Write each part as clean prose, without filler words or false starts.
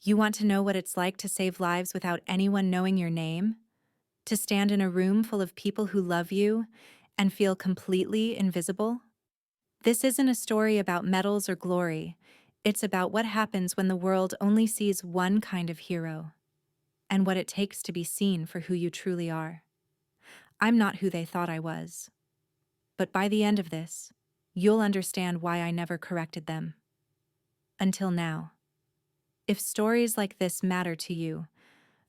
You want to know what it's like to save lives without anyone knowing your name? To stand in a room full of people who love you and feel completely invisible? This isn't a story about medals or glory. It's about what happens when the world only sees one kind of hero, and what it takes to be seen for who you truly are. I'm not who they thought I was. But by the end of this, you'll understand why I never corrected them. Until now. If stories like this matter to you,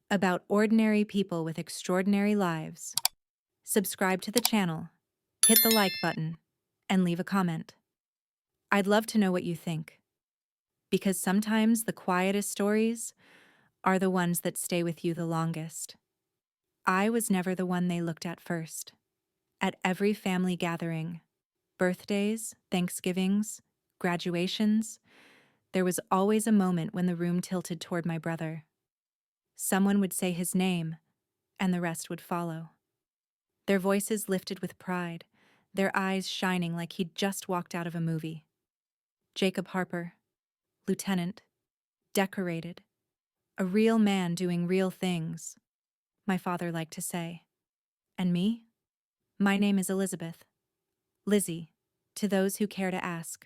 about ordinary people with extraordinary lives, subscribe to the channel, hit the like button, and leave a comment. I'd love to know what you think, because sometimes the quietest stories are the ones that stay with you the longest. I was never the one they looked at first. At every family gathering, birthdays, Thanksgivings, graduations, there was always a moment when the room tilted toward my brother. Someone would say his name, and the rest would follow. Their voices lifted with pride, their eyes shining like he'd just walked out of a movie. Jacob Harper, lieutenant, decorated, a real man doing real things, my father liked to say. And me? My name is Elizabeth. Lizzie, to those who care to ask.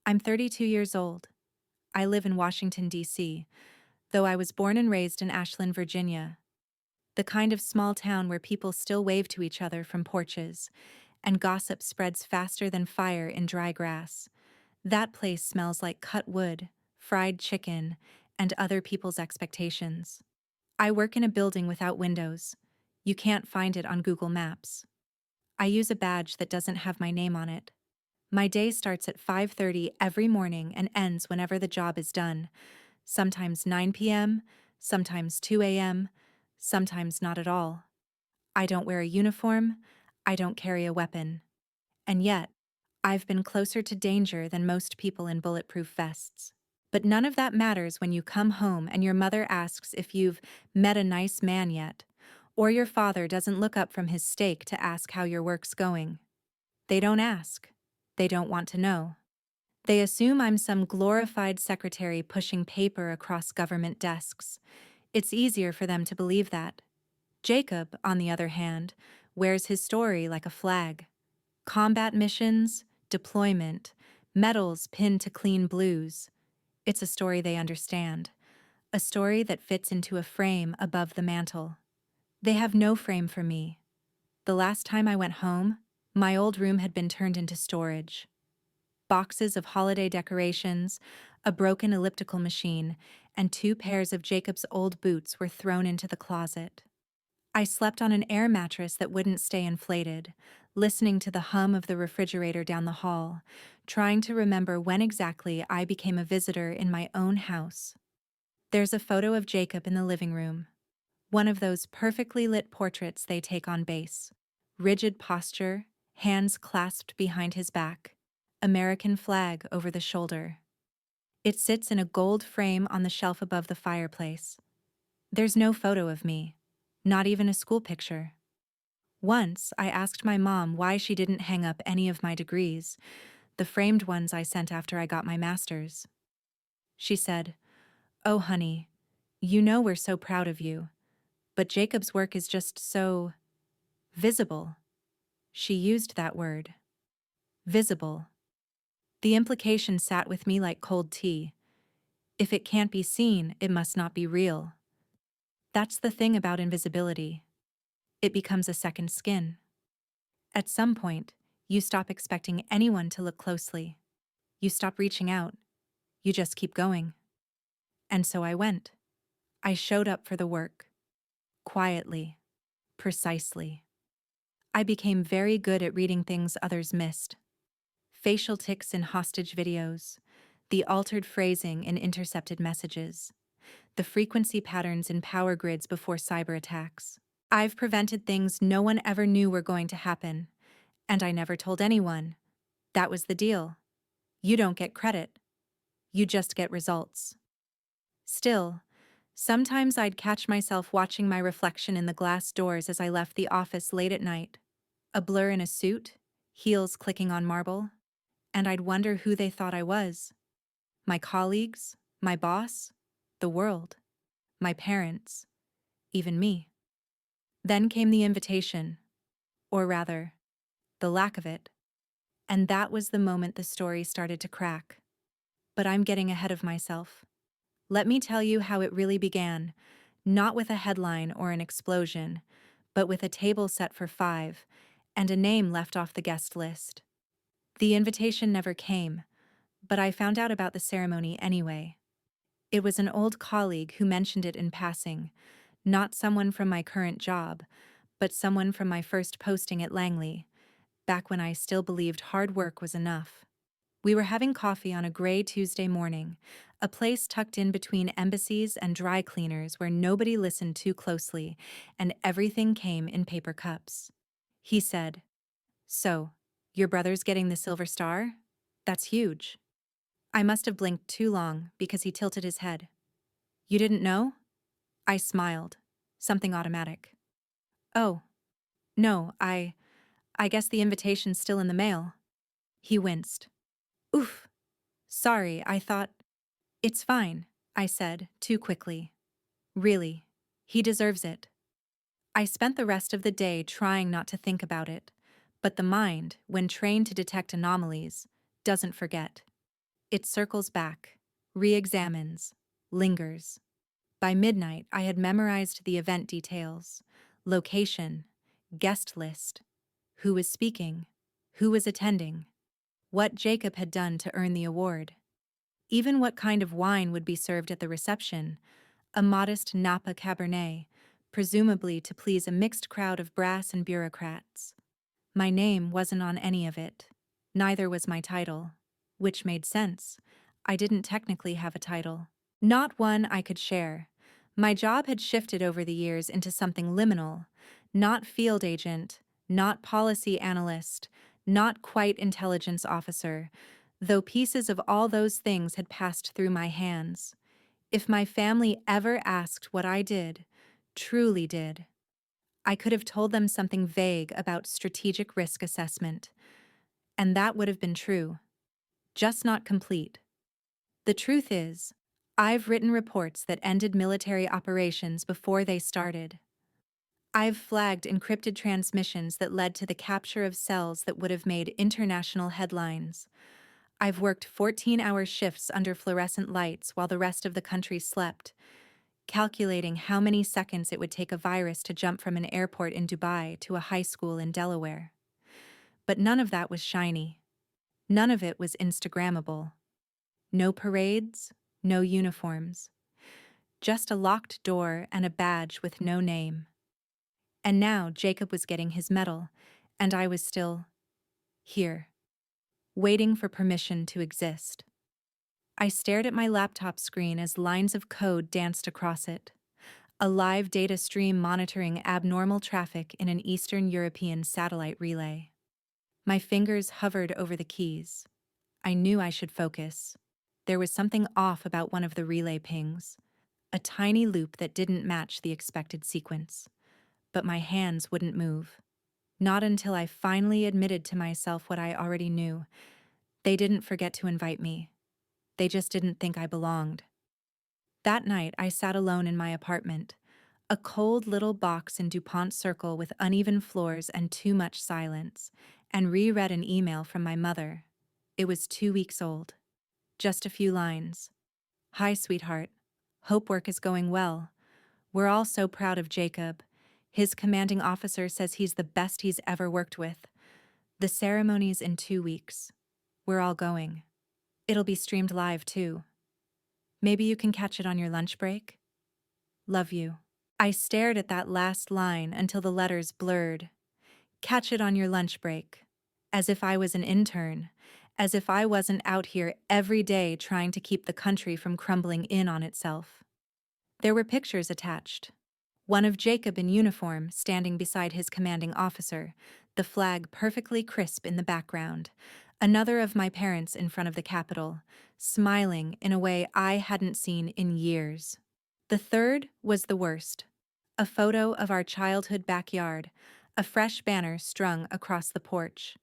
I'm 32 years old. I live in Washington, D.C., though I was born and raised in Ashland, Virginia, the kind of small town where people still wave to each other from porches, and gossip spreads faster than fire in dry grass. That place smells like cut wood, fried chicken, and other people's expectations. I work in a building without windows. You can't find it on Google Maps. I use a badge that doesn't have my name on it. My day starts at 5:30 every morning and ends whenever the job is done, sometimes 9 p.m., sometimes 2 a.m., sometimes not at all. I don't wear a uniform, I don't carry a weapon. And yet, I've been closer to danger than most people in bulletproof vests. But none of that matters when you come home and your mother asks if you've met a nice man yet, or your father doesn't look up from his steak to ask how your work's going. They don't ask. They don't want to know. They assume I'm some glorified secretary pushing paper across government desks. It's easier for them to believe that. Jacob, on the other hand, wears his story like a flag. Combat missions, deployment, medals pinned to clean blues. It's a story they understand. A story that fits into a frame above the mantel. They have no frame for me. The last time I went home, my old room had been turned into storage. Boxes of holiday decorations, a broken elliptical machine, and 2 pairs of Jacob's old boots were thrown into the closet. I slept on an air mattress that wouldn't stay inflated, listening to the hum of the refrigerator down the hall, trying to remember when exactly I became a visitor in my own house. There's a photo of Jacob in the living room, one of those perfectly lit portraits they take on base. Rigid posture, hands clasped behind his back, American flag over the shoulder. It sits in a gold frame on the shelf above the fireplace. There's no photo of me, not even a school picture. Once, I asked my mom why she didn't hang up any of my degrees, the framed ones I sent after I got my master's. She said, "Oh, honey, you know we're so proud of you, but Jacob's work is just so visible." She used that word. Visible. The implication sat with me like cold tea. If it can't be seen, it must not be real. That's the thing about invisibility. It becomes a second skin. At some point, you stop expecting anyone to look closely. You stop reaching out. You just keep going. And so I went. I showed up for the work. Quietly. Precisely. I became very good at reading things others missed. Facial tics in hostage videos, the altered phrasing in intercepted messages, the frequency patterns in power grids before cyber attacks. I've prevented things no one ever knew were going to happen, and I never told anyone. That was the deal. You don't get credit. You just get results. Still, sometimes I'd catch myself watching my reflection in the glass doors as I left the office late at night, a blur in a suit, heels clicking on marble, and I'd wonder who they thought I was. My colleagues? My boss? the world, my parents, even me. Then came the invitation, or rather, the lack of it. And that was the moment the story started to crack. But I'm getting ahead of myself. Let me tell you how it really began, not with a headline or an explosion, but with a table set for 5 and a name left off the guest list. The invitation never came, but I found out about the ceremony anyway. It was an old colleague who mentioned it in passing, not someone from my current job, but someone from my first posting at Langley, back when I still believed hard work was enough. We were having coffee on a gray Tuesday morning, a place tucked in between embassies and dry cleaners where nobody listened too closely and everything came in paper cups. He said, "So, your brother's getting the Silver Star? That's huge." I must have blinked too long because he tilted his head. "You didn't know?" I smiled. Something automatic. "Oh, no, I guess the invitation's still in the mail." He winced. "Oof. Sorry, I thought—" "It's fine," I said, too quickly. "Really. He deserves it." I spent the rest of the day trying not to think about it, but the mind, when trained to detect anomalies, doesn't forget. It circles back, re-examines, lingers. By midnight, I had memorized the event details: location, guest list, who was speaking, who was attending, what Jacob had done to earn the award. Even what kind of wine would be served at the reception, a modest Napa Cabernet, presumably to please a mixed crowd of brass and bureaucrats. My name wasn't on any of it. Neither was my title, which made sense. I didn't technically have a title. Not one I could share. My job had shifted over the years into something liminal, not field agent, not policy analyst, not quite intelligence officer, though pieces of all those things had passed through my hands. If my family ever asked what I did, truly did, I could have told them something vague about strategic risk assessment. And that would have been true, just not complete. The truth is, I've written reports that ended military operations before they started. I've flagged encrypted transmissions that led to the capture of cells that would have made international headlines. I've worked 14-hour shifts under fluorescent lights while the rest of the country slept, calculating how many seconds it would take a virus to jump from an airport in Dubai to a high school in Delaware. But none of that was shiny. None of it was Instagrammable. No parades, no uniforms. Just a locked door and a badge with no name. And now Jacob was getting his medal, and I was still here, waiting for permission to exist. I stared at my laptop screen as lines of code danced across it, a live data stream monitoring abnormal traffic in an Eastern European satellite relay. My fingers hovered over the keys. I knew I should focus. There was something off about one of the relay pings, a tiny loop that didn't match the expected sequence. But my hands wouldn't move. Not until I finally admitted to myself what I already knew. They didn't forget to invite me. They just didn't think I belonged. That night, I sat alone in my apartment, a cold little box in DuPont Circle with uneven floors and too much silence, and reread an email from my mother. It was 2 weeks old. Just a few lines. "Hi, sweetheart. Hope work is going well. We're all so proud of Jacob. His commanding officer says he's the best he's ever worked with. The ceremony's in 2 weeks. We're all going. It'll be streamed live, too. Maybe you can catch it on your lunch break? Love you." I stared at that last line until the letters blurred. Catch it on your lunch break. As if I was an intern. As if I wasn't out here every day trying to keep the country from crumbling in on itself. There were pictures attached. One of Jacob in uniform standing beside his commanding officer, the flag perfectly crisp in the background. Another of my parents in front of the Capitol, smiling in a way I hadn't seen in years. The third was the worst. A photo of our childhood backyard, a fresh banner strung across the porch.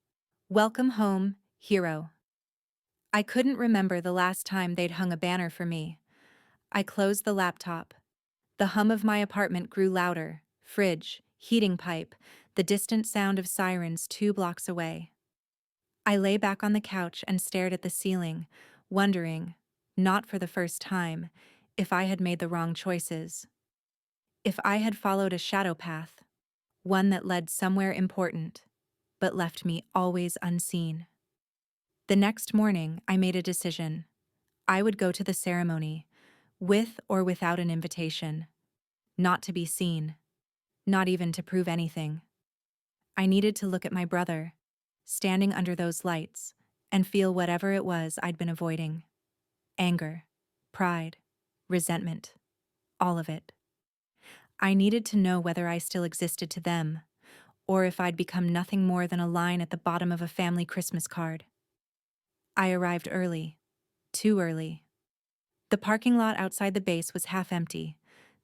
"Welcome home, hero." I couldn't remember the last time they'd hung a banner for me. I closed the laptop. The hum of my apartment grew louder: fridge, heating pipe, the distant sound of sirens 2 blocks away. I lay back on the couch and stared at the ceiling, wondering, not for the first time, if I had made the wrong choices. If I had followed a shadow path, one that led somewhere important, but left me always unseen. The next morning, I made a decision. I would go to the ceremony, with or without an invitation, not to be seen, not even to prove anything. I needed to look at my brother, standing under those lights, and feel whatever it was I'd been avoiding. Anger, pride, resentment, all of it. I needed to know whether I still existed to them, or if I'd become nothing more than a line at the bottom of a family Christmas card. I arrived early, too early. The parking lot outside the base was half empty,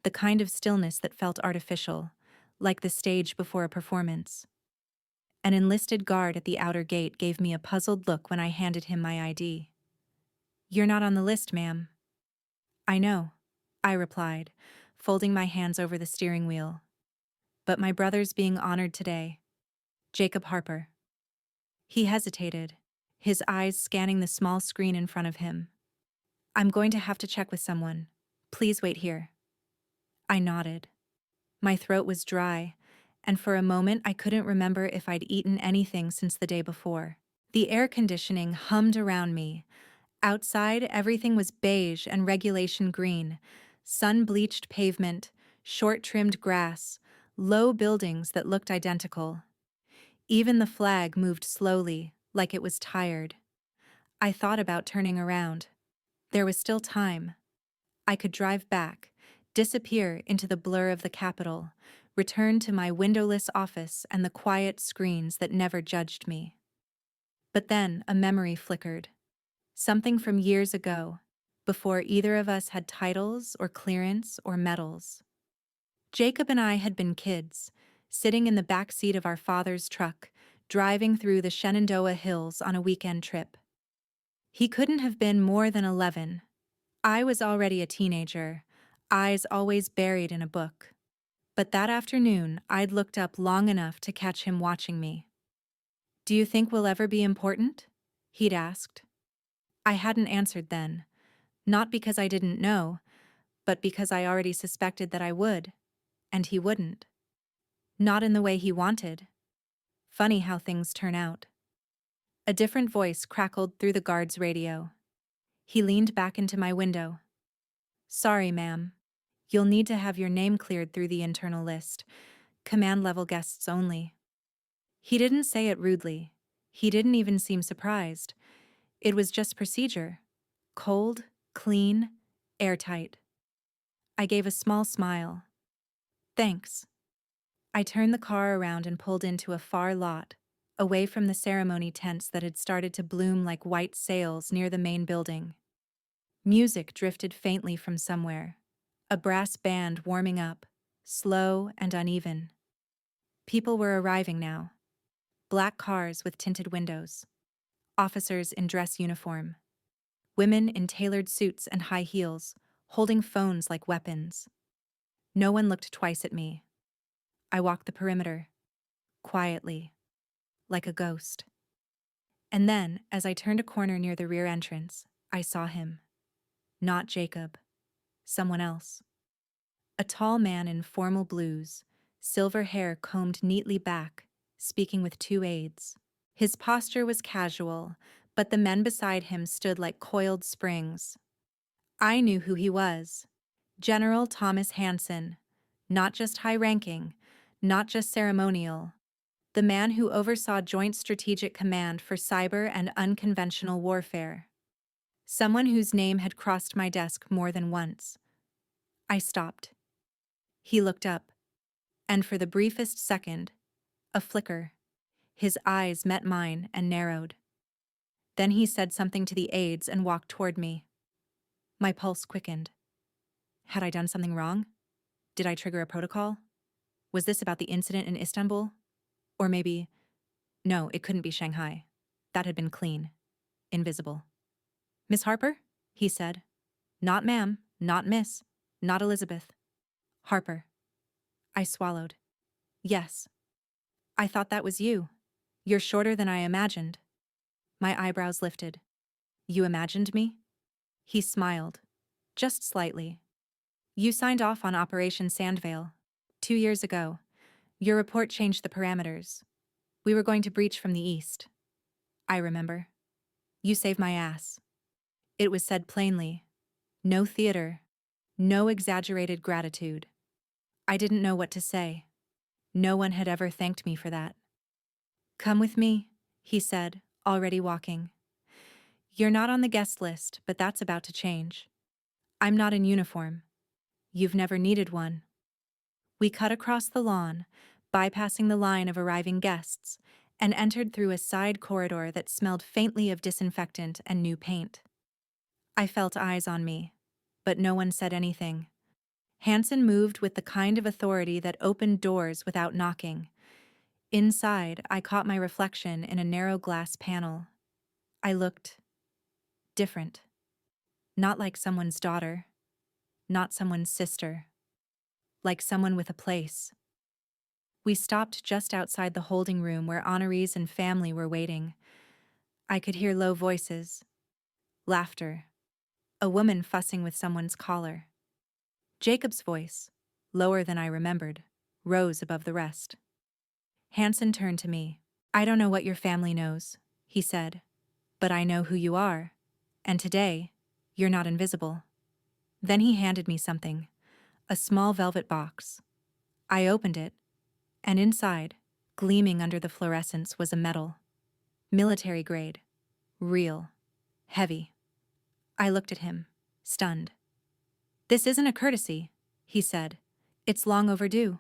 the kind of stillness that felt artificial, like the stage before a performance. An enlisted guard at the outer gate gave me a puzzled look when I handed him my ID. "You're not on the list, ma'am." "I know," I replied, folding my hands over the steering wheel. "But my brother's being honored today. Jacob Harper." He hesitated, his eyes scanning the small screen in front of him. "I'm going to have to check with someone. Please wait here." I nodded. My throat was dry, and for a moment I couldn't remember if I'd eaten anything since the day before. The air conditioning hummed around me. Outside, everything was beige and regulation green: sun-bleached pavement, short-trimmed grass, low buildings that looked identical. Even the flag moved slowly, like it was tired. I thought about turning around. There was still time. I could drive back, disappear into the blur of the Capitol, return to my windowless office and the quiet screens that never judged me. But then a memory flickered. Something from years ago, before either of us had titles or clearance or medals. Jacob and I had been kids, sitting in the back seat of our father's truck, driving through the Shenandoah Hills on a weekend trip. He couldn't have been more than 11. I was already a teenager, eyes always buried in a book. But that afternoon, I'd looked up long enough to catch him watching me. "Do you think we'll ever be important?" he'd asked. I hadn't answered then, not because I didn't know, but because I already suspected that I would, and he wouldn't. Not in the way he wanted. Funny how things turn out. A different voice crackled through the guard's radio. He leaned back into my window. "Sorry, ma'am. You'll need to have your name cleared through the internal list. Command-level guests only." He didn't say it rudely. He didn't even seem surprised. It was just procedure. Cold, clean, airtight. I gave a small smile. "Thanks." I turned the car around and pulled into a far lot, away from the ceremony tents that had started to bloom like white sails near the main building. Music drifted faintly from somewhere, a brass band warming up, slow and uneven. People were arriving now. Black cars with tinted windows. Officers in dress uniform. Women in tailored suits and high heels, holding phones like weapons. No one looked twice at me. I walked the perimeter, quietly, like a ghost. And then, as I turned a corner near the rear entrance, I saw him. Not Jacob. Someone else. A tall man in formal blues, silver hair combed neatly back, speaking with 2 aides. His posture was casual, but the men beside him stood like coiled springs. I knew who he was. General Thomas Hansen. Not just high-ranking, not just ceremonial. The man who oversaw Joint Strategic Command for cyber and unconventional warfare. Someone whose name had crossed my desk more than once. I stopped. He looked up, and for the briefest second, a flicker, his eyes met mine and narrowed. Then he said something to the aides and walked toward me. My pulse quickened. Had I done something wrong? Did I trigger a protocol? Was this about the incident in Istanbul? Or maybe... No, it couldn't be Shanghai. That had been clean. Invisible. "Miss Harper?" he said. "Not ma'am. Not Miss. Not Elizabeth. Harper. I swallowed. Yes. I thought that was you. You're shorter than I imagined. My eyebrows lifted. You imagined me? He smiled. Just slightly. You signed off on Operation Sandvale. 2 years ago. Your report changed the parameters. We were going to breach from the east. I remember. You saved my ass. It was said plainly. No theater. No exaggerated gratitude. I didn't know what to say. No one had ever thanked me for that. Come with me, he said, already walking. You're not on the guest list, but that's about to change. I'm not in uniform. You've never needed one. We cut across the lawn, bypassing the line of arriving guests, and entered through a side corridor that smelled faintly of disinfectant and new paint. I felt eyes on me, but no one said anything. Hansen moved with the kind of authority that opened doors without knocking. Inside, I caught my reflection in a narrow glass panel. I looked different. Not like someone's daughter, not someone's sister, like someone with a place. We stopped just outside the holding room where honorees and family were waiting. I could hear low voices, laughter, a woman fussing with someone's collar. Jacob's voice, lower than I remembered, rose above the rest. Hansen turned to me. I don't know what your family knows, he said, but I know who you are, and today, you're not invisible. Then he handed me something, a small velvet box. I opened it, and inside, gleaming under the fluorescence, was a medal. Military grade. Real. Heavy. I looked at him, stunned. This isn't a courtesy, he said. It's long overdue.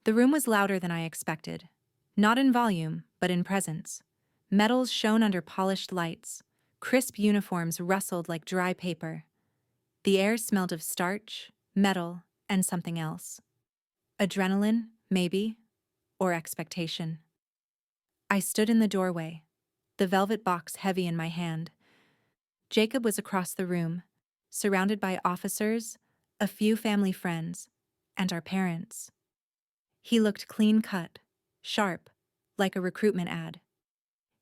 The room was louder than I expected. Not in volume, but in presence. Medals shone under polished lights. Crisp uniforms rustled like dry paper. The air smelled of starch, metal, and something else. Adrenaline, maybe, or expectation. I stood in the doorway, the velvet box heavy in my hand. Jacob was across the room, surrounded by officers, a few family friends, and our parents. He looked clean-cut, sharp, like a recruitment ad.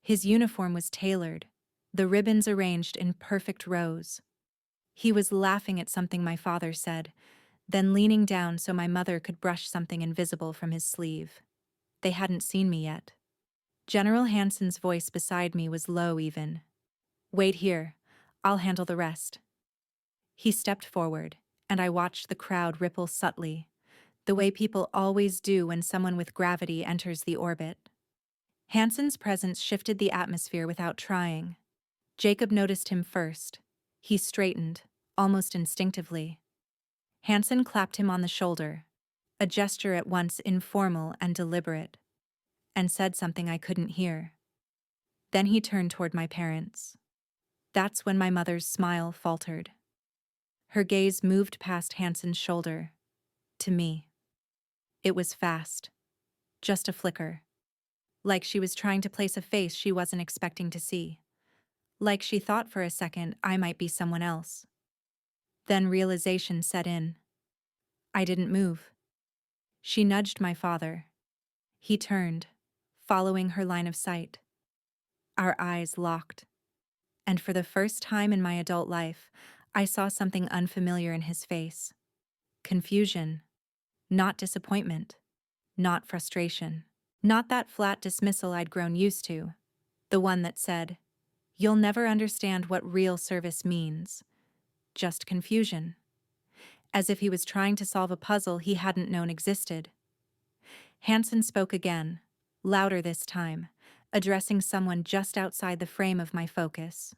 His uniform was tailored, the ribbons arranged in perfect rows. He was laughing at something my father said, then leaning down so my mother could brush something invisible from his sleeve. They hadn't seen me yet. General Hansen's voice beside me was low even. Wait here. I'll handle the rest. He stepped forward, and I watched the crowd ripple subtly, the way people always do when someone with gravity enters the orbit. Hansen's presence shifted the atmosphere without trying. Jacob noticed him first. He straightened, almost instinctively. Hansen clapped him on the shoulder, a gesture at once informal and deliberate, and said something I couldn't hear. Then he turned toward my parents. That's when my mother's smile faltered. Her gaze moved past Hansen's shoulder, to me. It was fast, just a flicker. Like she was trying to place a face she wasn't expecting to see. Like she thought for a second I might be someone else. Then realization set in. I didn't move. She nudged my father. He turned, following her line of sight. Our eyes locked. And for the first time in my adult life, I saw something unfamiliar in his face. Confusion. Not disappointment. Not frustration. Not that flat dismissal I'd grown used to. The one that said, "You'll never understand what real service means." Just confusion. As if he was trying to solve a puzzle he hadn't known existed. Hansen spoke again, louder this time, addressing someone just outside the frame of my focus.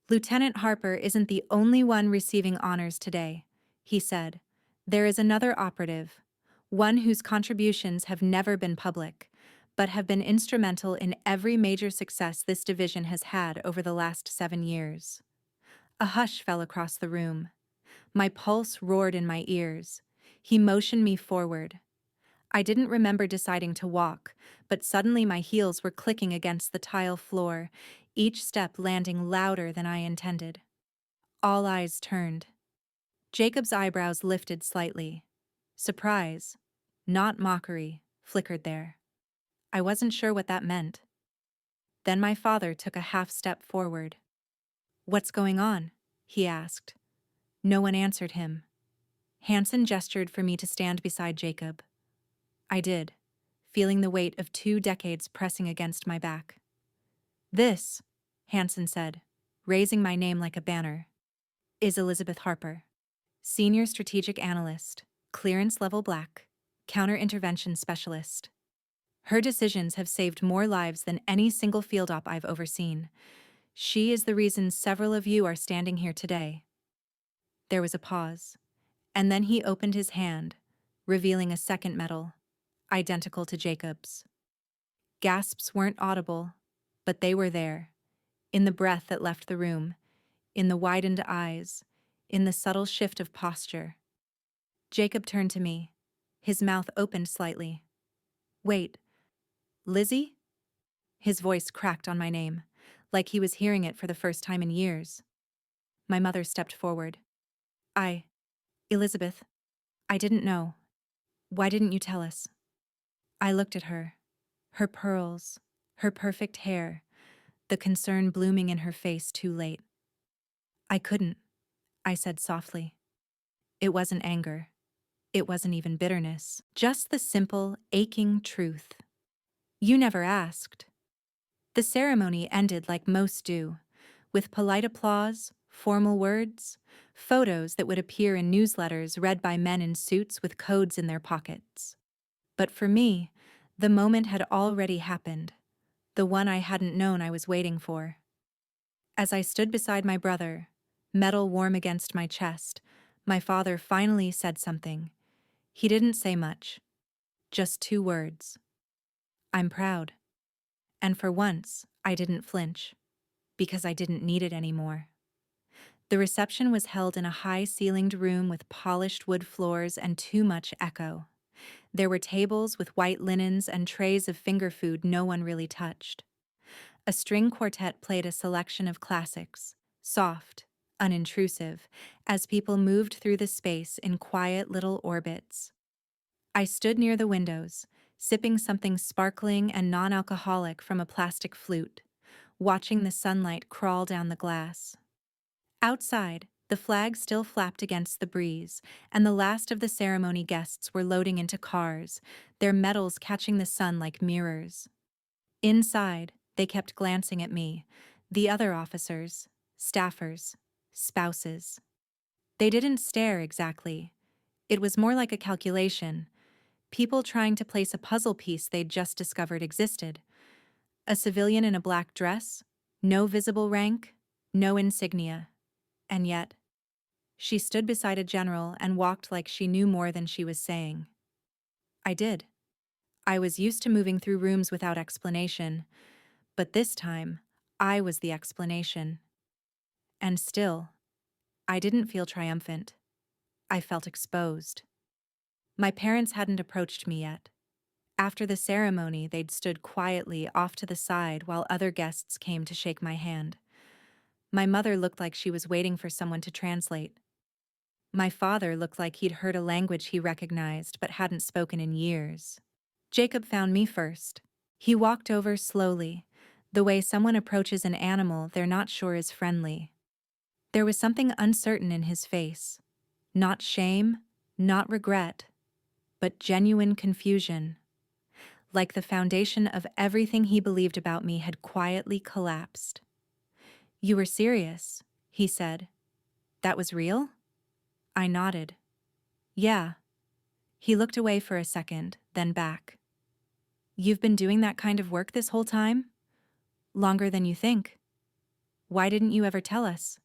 Lieutenant Harper isn't the only one receiving honors today, he said. There is another operative, one whose contributions have never been public, but have been instrumental in every major success this division has had over the last 7 years. A hush fell across the room. My pulse roared in my ears. He motioned me forward. I didn't remember deciding to walk, but suddenly my heels were clicking against the tile floor, each step landing louder than I intended. All eyes turned. Jacob's eyebrows lifted slightly. Surprise, not mockery, flickered there. I wasn't sure what that meant. Then my father took a half step forward. "What's going on?" he asked. No one answered him. Hansen gestured for me to stand beside Jacob. I did, feeling the weight of 2 decades pressing against my back. "This," Hansen said, raising my name like a banner, "is Elizabeth Harper, Senior Strategic Analyst, Clearance Level Black, Counter-Intervention Specialist. Her decisions have saved more lives than any single field op I've overseen. She is the reason several of you are standing here today." There was a pause, and then he opened his hand, revealing a second medal, identical to Jacob's. Gasps weren't audible, but they were there, in the breath that left the room, in the widened eyes, in the subtle shift of posture. Jacob turned to me, his mouth opened slightly. "Wait, Lizzie?" His voice cracked on my name, like he was hearing it for the first time in years. My mother stepped forward. Elizabeth, I didn't know. Why didn't you tell us?" I looked at her. Her pearls, her perfect hair, the concern blooming in her face too late. "I couldn't," I said softly. It wasn't anger. It wasn't even bitterness. Just the simple, aching truth. "You never asked." The ceremony ended like most do, with polite applause, formal words, photos that would appear in newsletters read by men in suits with codes in their pockets. But for me, the moment had already happened, the one I hadn't known I was waiting for. As I stood beside my brother, metal warm against my chest, my father finally said something. He didn't say much, just 2 words. "I'm proud." And for once, I didn't flinch, because I didn't need it anymore. The reception was held in a high-ceilinged room with polished wood floors and too much echo. There were tables with white linens and trays of finger food no one really touched. A string quartet played a selection of classics, soft, unintrusive, as people moved through the space in quiet little orbits. I stood near the windows, sipping something sparkling and non-alcoholic from a plastic flute, watching the sunlight crawl down the glass. Outside, the flag still flapped against the breeze, and the last of the ceremony guests were loading into cars, their medals catching the sun like mirrors. Inside, they kept glancing at me, the other officers, staffers, spouses. They didn't stare exactly. It was more like a calculation, people trying to place a puzzle piece they'd just discovered existed. A civilian in a black dress, no visible rank, no insignia. And yet, she stood beside a general and walked like she knew more than she was saying. I did. I was used to moving through rooms without explanation, but this time, I was the explanation. And still, I didn't feel triumphant. I felt exposed. My parents hadn't approached me yet. After the ceremony, they'd stood quietly off to the side while other guests came to shake my hand. My mother looked like she was waiting for someone to translate. My father looked like he'd heard a language he recognized but hadn't spoken in years. Jacob found me first. He walked over slowly, the way someone approaches an animal they're not sure is friendly. There was something uncertain in his face. Not shame, not regret, but genuine confusion. Like the foundation of everything he believed about me had quietly collapsed. "You were serious," he said. "That was real?" I nodded. "Yeah." He looked away for a second, then back. "You've been doing that kind of work this whole time? Longer than you think. Why didn't you ever tell us?"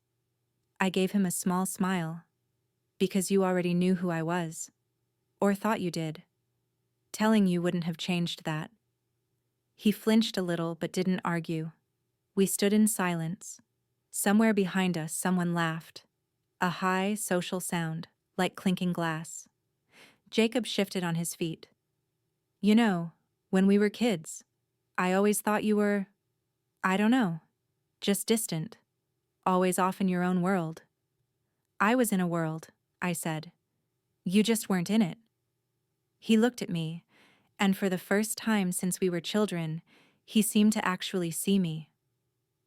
I gave him a small smile. "Because you already knew who I was. Or thought you did. Telling you wouldn't have changed that." He flinched a little but didn't argue. We stood in silence. Somewhere behind us, someone laughed. A high, social sound, like clinking glass. Jacob shifted on his feet. "You know, when we were kids, I always thought you were, I don't know, just distant, always off in your own world. I was in a world, I said. You just weren't in it. He looked at me, and for the first time since we were children, he seemed to actually see me.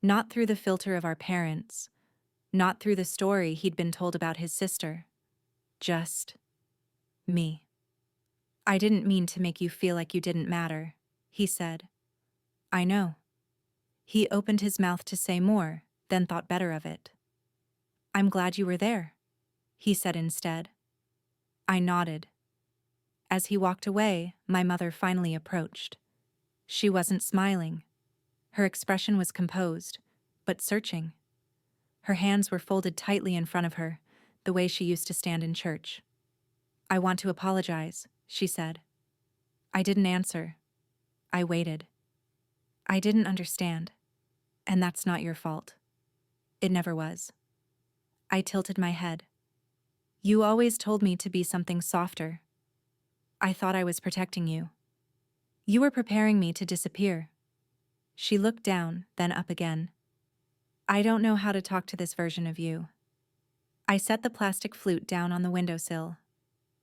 Not through the filter of our parents, not through the story he'd been told about his sister. Just me. I didn't mean to make you feel like you didn't matter, he said. I know. He opened his mouth to say more, then thought better of it. I'm glad you were there, he said instead. I nodded. As he walked away, my mother finally approached. She wasn't smiling. Her expression was composed, but searching. Her hands were folded tightly in front of her, the way she used to stand in church. I want to apologize, she said. I didn't answer. I waited. I didn't understand. And that's not your fault. It never was. I tilted my head. You always told me to be something softer. I thought I was protecting you. You were preparing me to disappear. She looked down, then up again. I don't know how to talk to this version of you. I set the plastic flute down on the windowsill.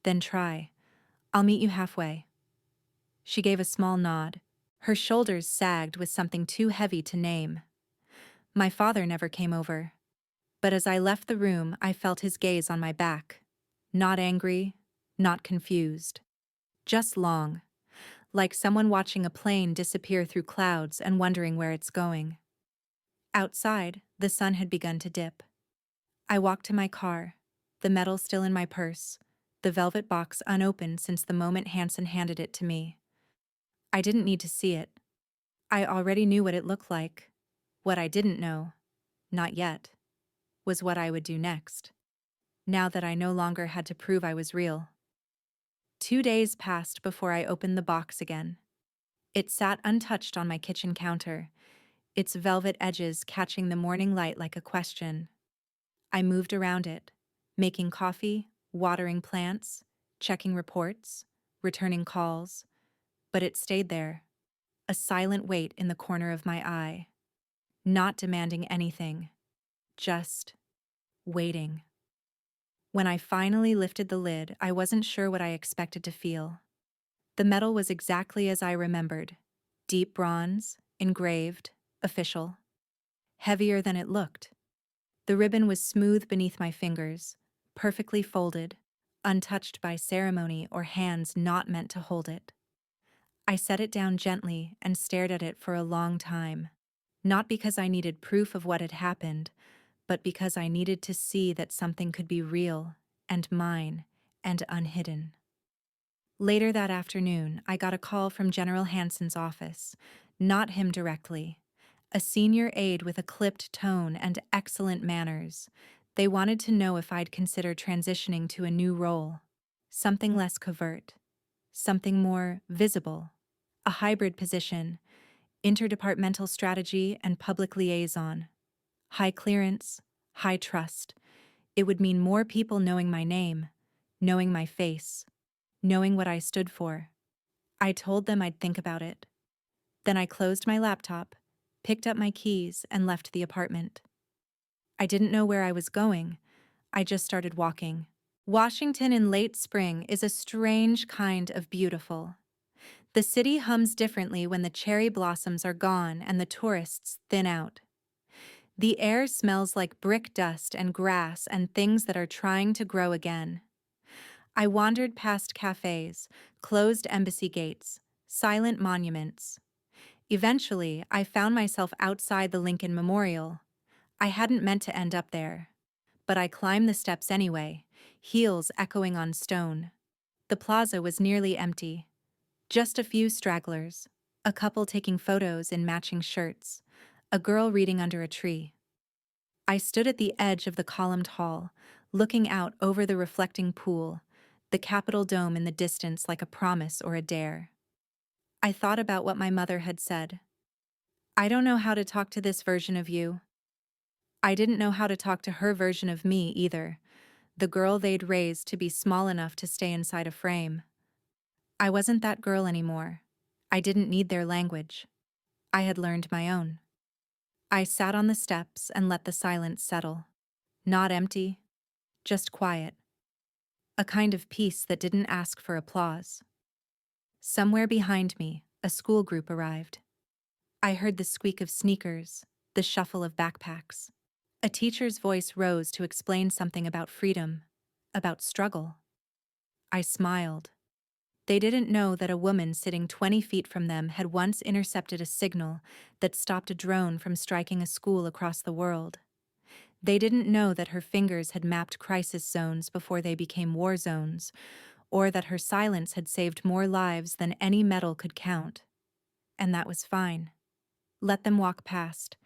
Then try. I'll meet you halfway. She gave a small nod. Her shoulders sagged with something too heavy to name. My father never came over. But as I left the room, I felt his gaze on my back. Not angry, not confused. Just long. Like someone watching a plane disappear through clouds and wondering where it's going. Outside, the sun had begun to dip. I walked to my car, the metal still in my purse, the velvet box unopened since the moment Hanson handed it to me. I didn't need to see it. I already knew what it looked like. What I didn't know, not yet, was what I would do next, now that I no longer had to prove I was real. 2 days passed before I opened the box again. It sat untouched on my kitchen counter, its velvet edges catching the morning light like a question. I moved around it, making coffee, watering plants, checking reports, returning calls, but it stayed there, a silent weight in the corner of my eye, not demanding anything, just waiting. When I finally lifted the lid, I wasn't sure what I expected to feel. The metal was exactly as I remembered, deep bronze, engraved, official. Heavier than it looked. The ribbon was smooth beneath my fingers, perfectly folded, untouched by ceremony or hands not meant to hold it. I set it down gently and stared at it for a long time, not because I needed proof of what had happened, but because I needed to see that something could be real and mine and unhidden. Later that afternoon, I got a call from General Hanson's office, not him directly. A senior aide with a clipped tone and excellent manners. They wanted to know if I'd consider transitioning to a new role. Something less covert. Something more visible. A hybrid position. Interdepartmental strategy and public liaison. High clearance, high trust. It would mean more people knowing my name, knowing my face, knowing what I stood for. I told them I'd think about it. Then I closed my laptop, picked up my keys, and left the apartment. I didn't know where I was going. I just started walking. Washington in late spring is a strange kind of beautiful. The city hums differently when the cherry blossoms are gone and the tourists thin out. The air smells like brick dust and grass and things that are trying to grow again. I wandered past cafes, closed embassy gates, silent monuments. Eventually, I found myself outside the Lincoln Memorial. I hadn't meant to end up there. But I climbed the steps anyway, heels echoing on stone. The plaza was nearly empty. Just a few stragglers, a couple taking photos in matching shirts, a girl reading under a tree. I stood at the edge of the columned hall, looking out over the reflecting pool, the Capitol dome in the distance like a promise or a dare. I thought about what my mother had said. I don't know how to talk to this version of you. I didn't know how to talk to her version of me either, the girl they'd raised to be small enough to stay inside a frame. I wasn't that girl anymore. I didn't need their language. I had learned my own. I sat on the steps and let the silence settle. Not empty, just quiet. a kind of peace that didn't ask for applause. Somewhere behind me, a school group arrived. I heard the squeak of sneakers, the shuffle of backpacks. A teacher's voice rose to explain something about freedom, about struggle. I smiled. They didn't know that a woman sitting 20 feet from them had once intercepted a signal that stopped a drone from striking a school across the world. They didn't know that her fingers had mapped crisis zones before they became war zones, or that her silence had saved more lives than any medal could count. And that was fine. Let them walk past.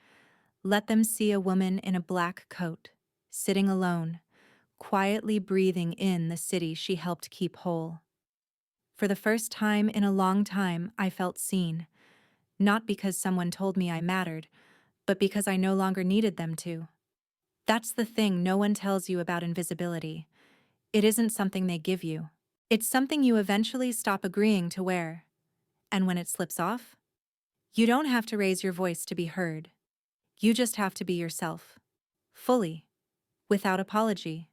Let them see a woman in a black coat, sitting alone, quietly breathing in the city she helped keep whole. For the first time in a long time, I felt seen, not because someone told me I mattered, but because I no longer needed them to. That's the thing no one tells you about invisibility. It isn't something they give you. It's something you eventually stop agreeing to wear. And when it slips off, you don't have to raise your voice to be heard. You just have to be yourself. Fully. Without apology.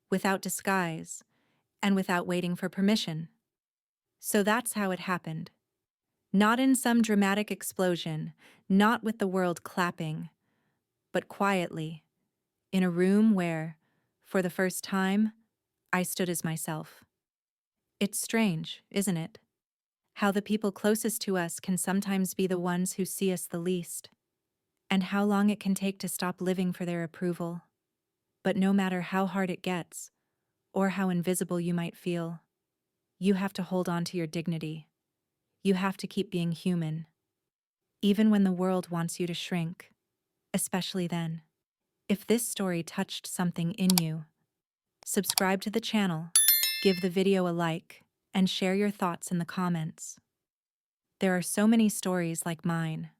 Without disguise. And without waiting for permission. So that's how it happened. Not in some dramatic explosion, not with the world clapping, but quietly, in a room where, for the first time, I stood as myself. It's strange, isn't it? How the people closest to us can sometimes be the ones who see us the least, and how long it can take to stop living for their approval. But no matter how hard it gets, or how invisible you might feel, you have to hold on to your dignity. You have to keep being human, even when the world wants you to shrink, especially then. If this story touched something in you, subscribe to the channel, give the video a like, and share your thoughts in the comments. There are so many stories like mine.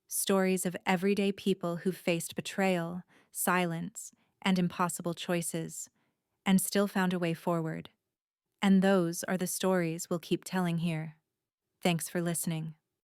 Stories of everyday people who've faced betrayal, silence, and impossible choices, and still found a way forward. And those are the stories we'll keep telling here. Thanks for listening.